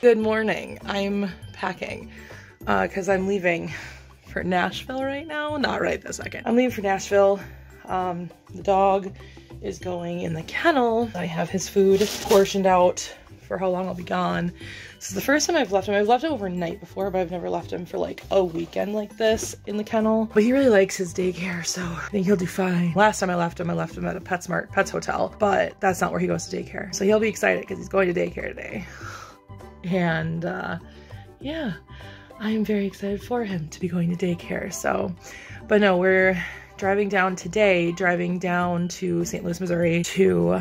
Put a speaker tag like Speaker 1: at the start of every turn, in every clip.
Speaker 1: Good morning. I'm packing because I'm leaving for Nashville right now. Not right this second. I'm leaving for Nashville. The dog is going in the kennel. I have his food portioned out for how long I'll be gone. This is the first time I've left him. I've left him overnight before, but I've never left him for like a weekend like this in the kennel. But he really likes his daycare, so I think he'll do fine. Last time I left him at a PetSmart Pets Hotel, but that's not where he goes to daycare. So he'll be excited because he's going to daycare today. And yeah, I am very excited for him to be going to daycare. So, but no, we're driving down today, driving down to St. Louis, Missouri to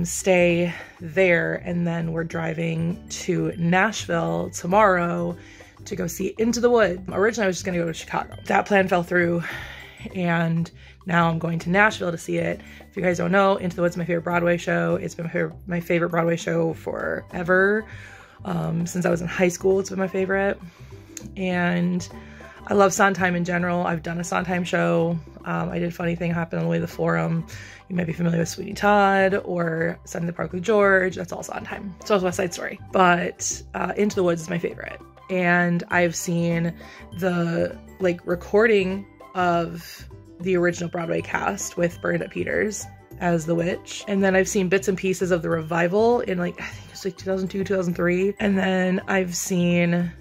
Speaker 1: stay there. And then we're driving to Nashville tomorrow to go see Into the Woods. Originally, I was just gonna go to Chicago. That plan fell through, and now I'm going to Nashville to see it. If you guys don't know, Into the Woods is my favorite Broadway show. It's been my favorite Broadway show forever. Since I was in high school, it's been my favorite. And I love Sondheim in general. I've done a Sondheim show. I did Funny Thing Happened on the Way to the Forum. You might be familiar with Sweeney Todd or Sunday in the Park with George. That's all Sondheim. So is West Side Story. But Into the Woods is my favorite. And I've seen the recording of the original Broadway cast with Bernadette Peters as the witch. And then I've seen bits and pieces of the revival in I think it's 2002, 2003. And then I've seen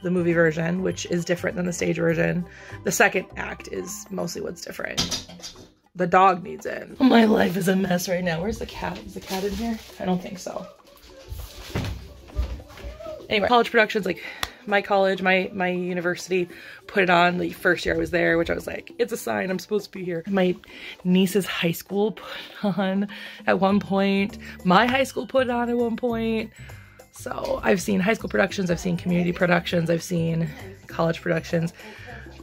Speaker 1: the movie version, which is different than the stage version. The second act is mostly what's different. The dog needs in. My life is a mess right now. Where's the cat? Is the cat in here? I don't think so. Anyway, college productions, my college, my university put it on the first year I was there, which I was like, it's a sign I'm supposed to be here. My niece's high school put on at one point. My high school put it on at one point. So I've seen high school productions, I've seen community productions, I've seen college productions.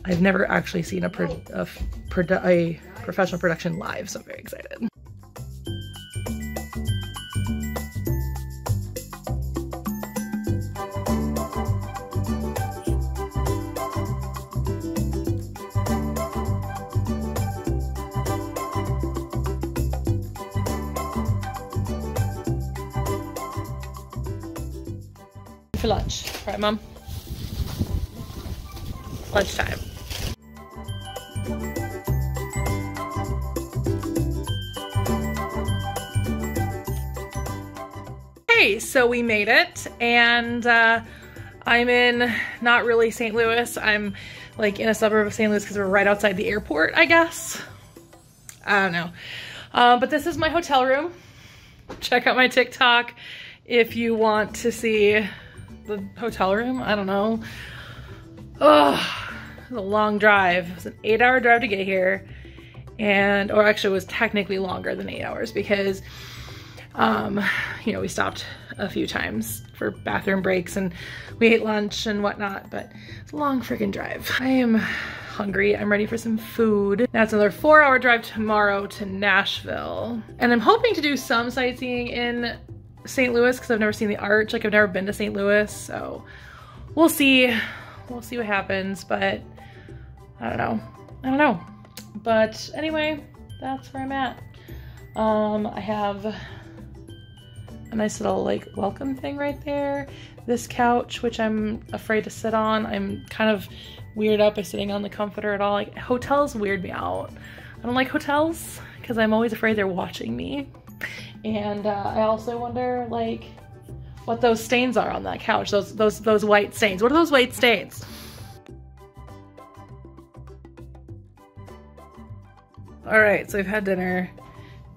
Speaker 1: I've never actually seen a professional production live, so I'm very excited. For lunch, right, Mom? Lunchtime. Hey, so we made it, and I'm in not really St. Louis. I'm in a suburb of St. Louis because we're right outside the airport, I guess. I don't know. But this is my hotel room. Check out my TikTok if you want to see the hotel room. I don't know. Oh, it was a long drive. It was an 8-hour drive to get here, or actually it was technically longer than 8 hours because we stopped a few times for bathroom breaks and we ate lunch and whatnot, but it's a long freaking drive. I am hungry. I'm ready for some food. Now it's another 4-hour drive tomorrow to Nashville, and I'm hoping to do some sightseeing in St. Louis because I've never seen the Arch. I've never been to St. Louis, so we'll see. We'll see what happens, but I don't know. But anyway, that's where I'm at. I have a nice little welcome thing right there. This couch, which I'm afraid to sit on. I'm kind of weirded out by sitting on the comforter at all. Hotels weird me out. I don't like hotels because I'm always afraid they're watching me. And I also wonder what those stains are on that couch. Those white stains. What are those white stains? All right, so we've had dinner.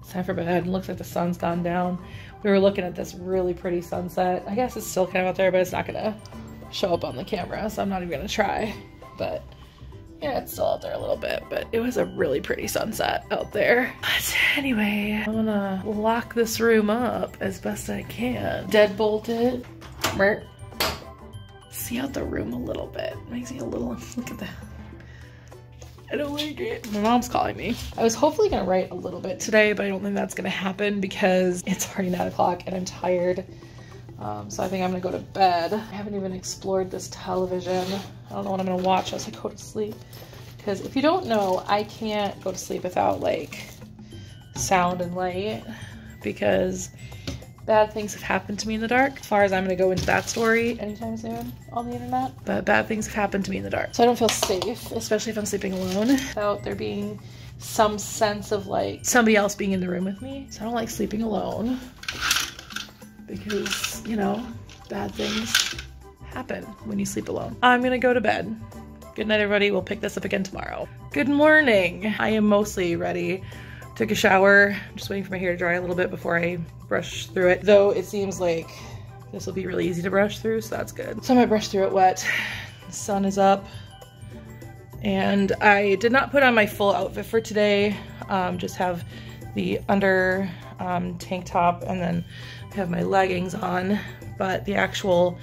Speaker 1: It's time for bed. It looks like the sun's gone down. We were looking at this really pretty sunset. I guess it's still kind of out there, but it's not gonna show up on the camera, so I'm not even gonna try. But yeah, it's still out there a little bit, but it was a really pretty sunset out there. But anyway, I'm gonna lock this room up as best I can. Deadbolt it. See out the room a little bit. Makes me a little, look at that. I don't like it. My mom's calling me. I was hopefully gonna write a little bit today, but I don't think that's gonna happen because it's already 9 o'clock and I'm tired. So I think I'm gonna go to bed. I haven't even explored this television. I don't know what I'm gonna watch as I go to sleep. Because if you don't know, I can't go to sleep without sound and light because bad things have happened to me in the dark. As far as I'm gonna go into that story anytime soon on the internet. But bad things have happened to me in the dark. So I don't feel safe, especially if I'm sleeping alone, without there being some sense of like somebody else being in the room with me. So I don't like sleeping alone because, you know, bad things happen when you sleep alone. I'm gonna go to bed. Good night, everybody. We'll pick this up again tomorrow. Good morning. I am mostly ready. Took a shower. I'm just waiting for my hair to dry a little bit before I brush through it. Though it seems like this will be really easy to brush through, so that's good. So I'm gonna brush through it wet. The sun is up. And I did not put on my full outfit for today. Just have the under tank top, and then I have my leggings on. But the actual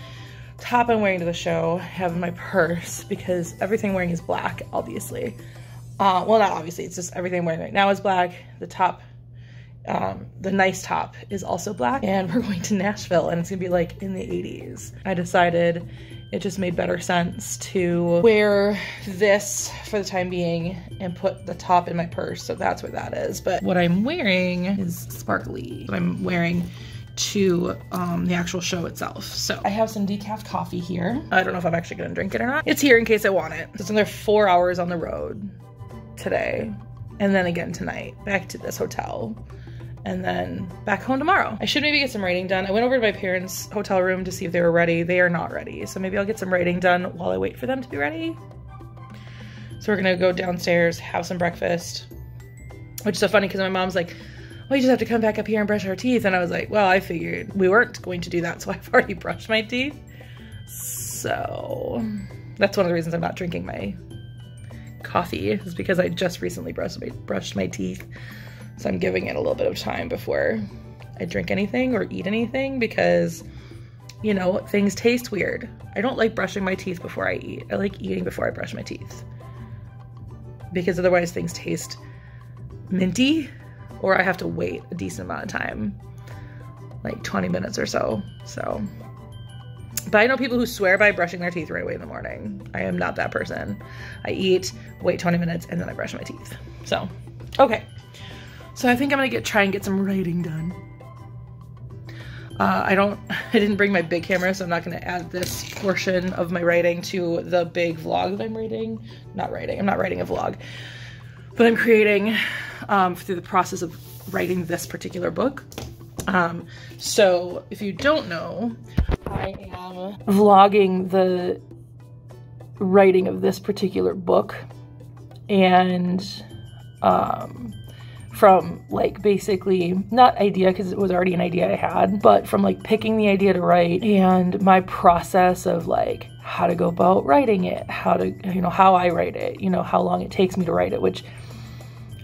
Speaker 1: top I'm wearing to the show, I have in my purse because everything I'm wearing is black, obviously. Well, not obviously, it's just everything I'm wearing right now is black. The top, the nice top is also black. And we're going to Nashville and it's gonna be like in the 80s. I decided it just made better sense to wear this for the time being and put the top in my purse. So that's what that is. But what I'm wearing is sparkly. What I'm wearing to the actual show itself. So I have some decaf coffee here. I don't know if I'm actually gonna drink it or not. It's here in case I want it. It's another 4 hours on the road today, and then again tonight, back to this hotel, and then back home tomorrow. I should maybe get some writing done. I went over to my parents' hotel room to see if they were ready. They are not ready, so maybe I'll get some writing done while I wait for them to be ready. So we're gonna go downstairs, have some breakfast, which is so funny because my mom's like, well, you just have to come back up here and brush our teeth. And I was like, well, I figured we weren't going to do that, so I've already brushed my teeth. So that's one of the reasons I'm not drinking my coffee, is because I just recently brushed my teeth. So I'm giving it a little bit of time before I drink anything or eat anything because, you know, things taste weird. I don't like brushing my teeth before I eat. I like eating before I brush my teeth because otherwise things taste minty, or I have to wait a decent amount of time, like 20 minutes or so. So, but I know people who swear by brushing their teeth right away in the morning. I am not that person. I eat, wait 20 minutes, and then I brush my teeth. So, okay. So I think I'm gonna try and get some writing done. I didn't bring my big camera, so I'm not gonna add this portion of my writing to the big vlog that I'm writing. I'm not writing a vlog, but I'm creating through the process of writing this particular book. So if you don't know, I am vlogging the writing of this particular book, and from like basically not idea, because it was already an idea I had, but from like picking the idea to write and my process of like how to go about writing it, how to, you know, how I write it, you know, how long it takes me to write it, which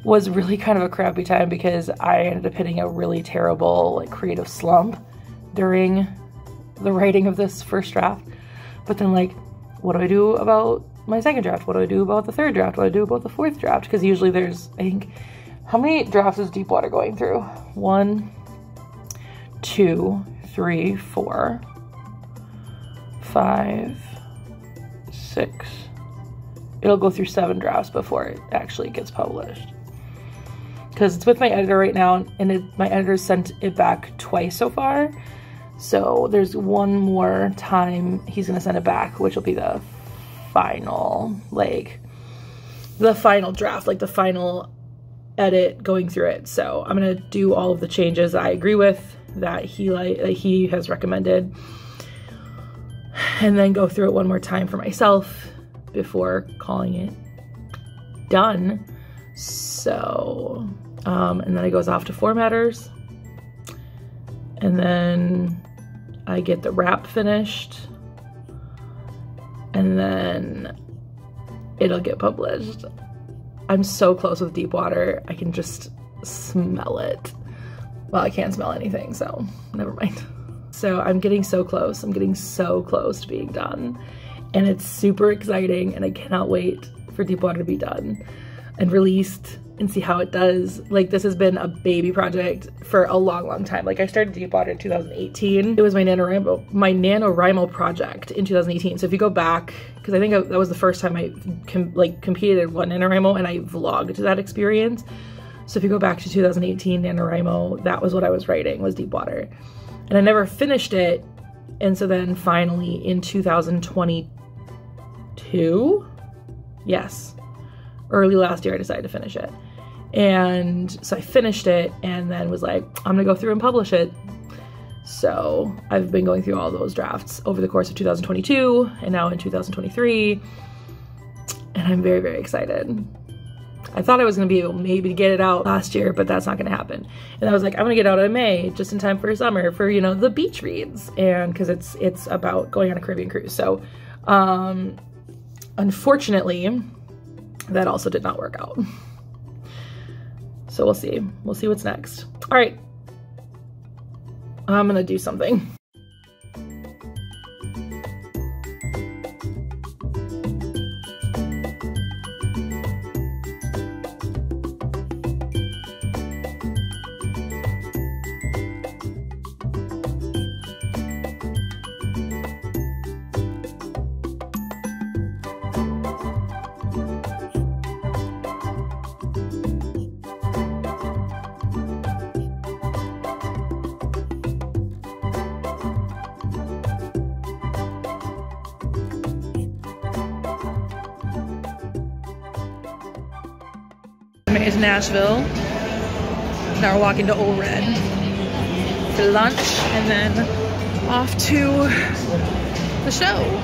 Speaker 1: was really kind of a crappy time because I ended up hitting a really terrible like creative slump during the writing of this first draft. But then like, what do I do about my second draft? What do I do about the third draft? What do I do about the fourth draft? Because usually there's, I think, how many drafts is Deepwater going through? 1, 2, 3, 4, 5, 6. It'll go through 7 drafts before it actually gets published. Because it's with my editor right now, and my editor sent it back twice so far. So there's one more time he's gonna send it back, which will be the final, like the final draft, like the final edit going through it. So I'm gonna do all of the changes that I agree with, that he has recommended, and then go through it one more time for myself before calling it done. So, and then it goes off to formatters, and then I get the wrap finished, and then it'll get published. I'm so close with Deepwater. I can just smell it. Well, I can't smell anything, so never mind. So I'm getting so close. I'm getting so close to being done. And it's super exciting, and I cannot wait for Deepwater to be done and released and see how it does. Like, this has been a baby project for a long, long time. Like, I started Deepwater in 2018. It was my NaNoWriMo project in 2018. So if you go back, because I think that was the first time I competed in one NaNoWriMo, and I vlogged that experience. So if you go back to 2018 NaNoWriMo, that was what I was writing, was Deepwater. and I never finished it. And so then finally in 2022, yes, early last year, I decided to finish it. And so I finished it and then was like, I'm gonna go through and publish it. So I've been going through all those drafts over the course of 2022 and now in 2023. And I'm very, very excited. I thought I was gonna be able maybe to get it out last year, but that's not gonna happen. And I was like, I'm gonna get out in May, just in time for summer, for, you know, the beach reads. And cause it's about going on a Caribbean cruise. So unfortunately, that also did not work out. So we'll see what's next. All right, I'm gonna do something. Is Nashville. Now we're walking to Old Red for lunch and then off to the show.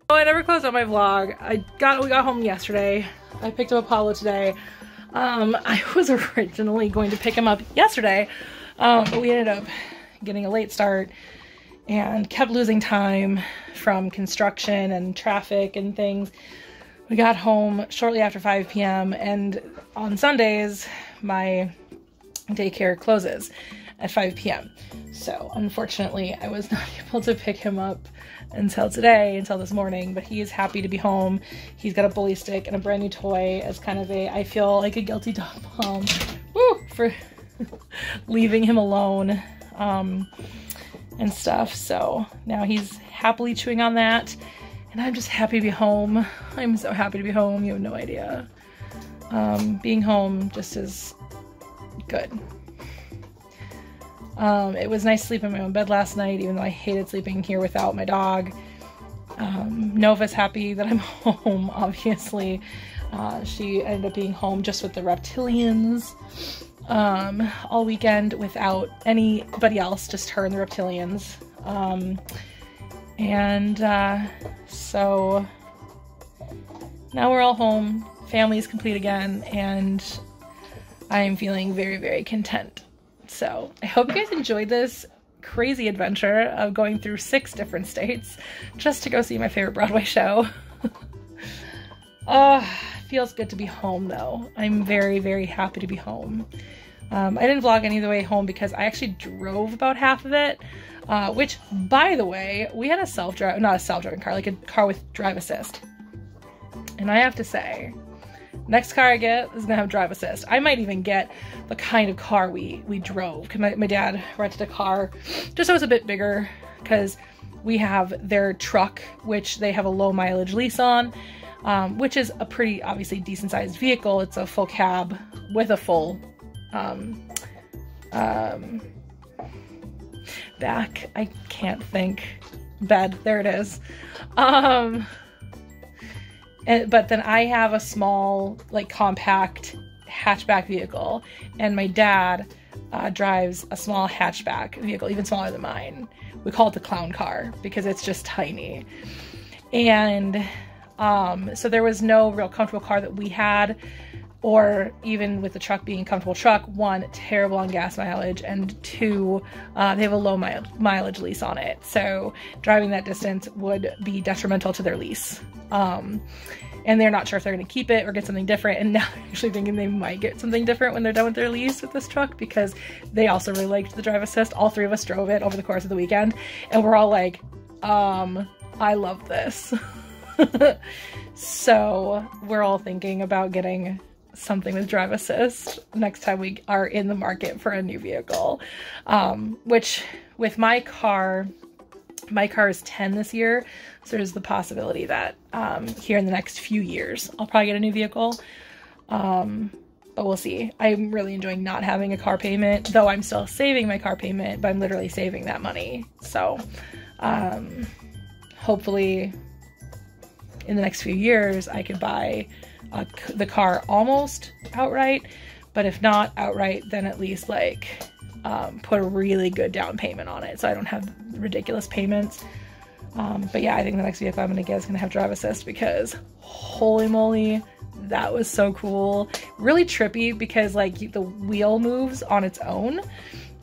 Speaker 1: Oh, I never closed out my vlog. We got home yesterday. I picked up Apollo today. I was originally going to pick him up yesterday, but we ended up getting a late start and kept losing time from construction and traffic and things. We got home shortly after 5 p.m. and on Sundays, my daycare closes at 5 p.m. So unfortunately, I was not able to pick him up until this morning, but he is happy to be home. He's got a bully stick and a brand new toy as kind of I feel like a guilty dog mom for leaving him alone and stuff. So now he's happily chewing on that and I'm just happy to be home. I'm so happy to be home. You have no idea. Being home just is good. It was nice to sleep in my own bed last night, even though I hated sleeping here without my dog. Nova's happy that I'm home, obviously. She ended up being home just with the reptilians all weekend without anybody else, just her and the reptilians. So now we're all home, family is complete again, and I am feeling very, very content. So I hope you guys enjoyed this crazy adventure of going through 6 different states just to go see my favorite Broadway show. Feels good to be home though. I'm very, very happy to be home. I didn't vlog any of the way home because I actually drove about half of it, which, by the way, we had not a self-driving car, like a car with drive assist. And I have to say, next car I get is gonna have drive assist. I might even get the kind of car we drove, because my dad rented a car just so it's a bit bigger, because we have their truck, which they have a low mileage lease on, which is a pretty obviously decent sized vehicle. It's a full cab with a full back, I can't think, bed, there it is. But then I have a small, like, compact hatchback vehicle, and my dad drives a small hatchback vehicle, even smaller than mine. We call it the clown car because it's just tiny. And so there was no real comfortable car that we had or even with the truck being a comfortable truck, one, terrible on gas mileage, and two, they have a low mileage lease on it. So driving that distance would be detrimental to their lease. And they're not sure if they're going to keep it or get something different. And now they're actually thinking they might get something different when they're done with their lease with this truck, because they also really liked the drive assist. All three of us drove it over the course of the weekend, and we're all like, I love this. So we're all thinking about getting something with drive assist next time we are in the market for a new vehicle. Which with my car is 10 this year, so there's the possibility that here in the next few years I'll probably get a new vehicle, but we'll see. I'm really enjoying not having a car payment, though I'm still saving my car payment, but I'm literally saving that money. So hopefully in the next few years I could buy the car almost outright, but if not outright, then at least like put a really good down payment on it so I don't have ridiculous payments. But yeah, I think the next vehicle I'm going to get is going to have drive assist, because holy moly, that was so cool. Really trippy, because like the wheel moves on its own,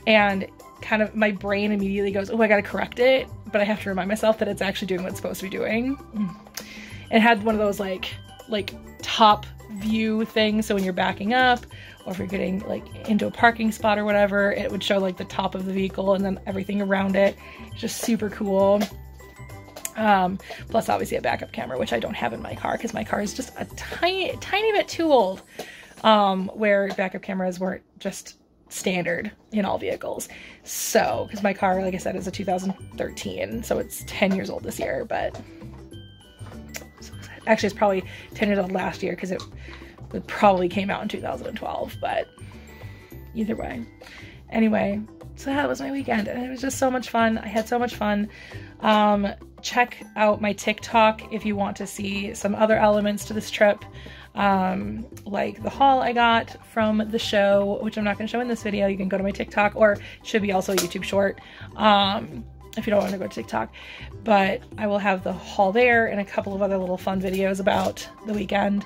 Speaker 1: and kind of my brain immediately goes, oh, I got to correct it, but I have to remind myself that it's actually doing what it's supposed to be doing. It had one of those like top view things, so when you're backing up or if you're getting like into a parking spot or whatever, it would show like the top of the vehicle and then everything around it. It's just super cool. Plus obviously a backup camera, which I don't have in my car because my car is just a tiny bit too old, where backup cameras weren't just standard in all vehicles. So, because my car, like I said, is a 2013, so it's 10 years old this year, but actually it's probably 10 years old last year because it probably came out in 2012, but either way. Anyway, so that was my weekend, and it was just so much fun. I had so much fun. Check out my TikTok if you want to see some other elements to this trip, like the haul I got from the show, which I'm not going to show in this video. You can go to my TikTok, or it should be also a YouTube short, if you don't want to go to TikTok. But I will have the haul there and a couple of other little fun videos about the weekend.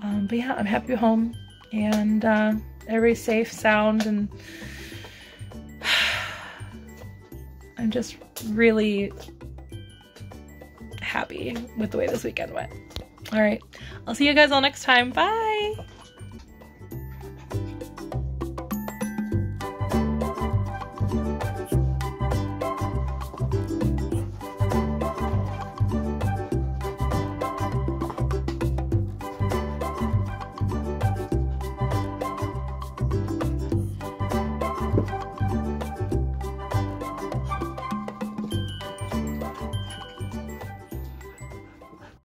Speaker 1: But yeah, I'm happy to be home, and everybody's safe, sound, and I'm just really happy with the way this weekend went. All right, I'll see you guys all next time. Bye.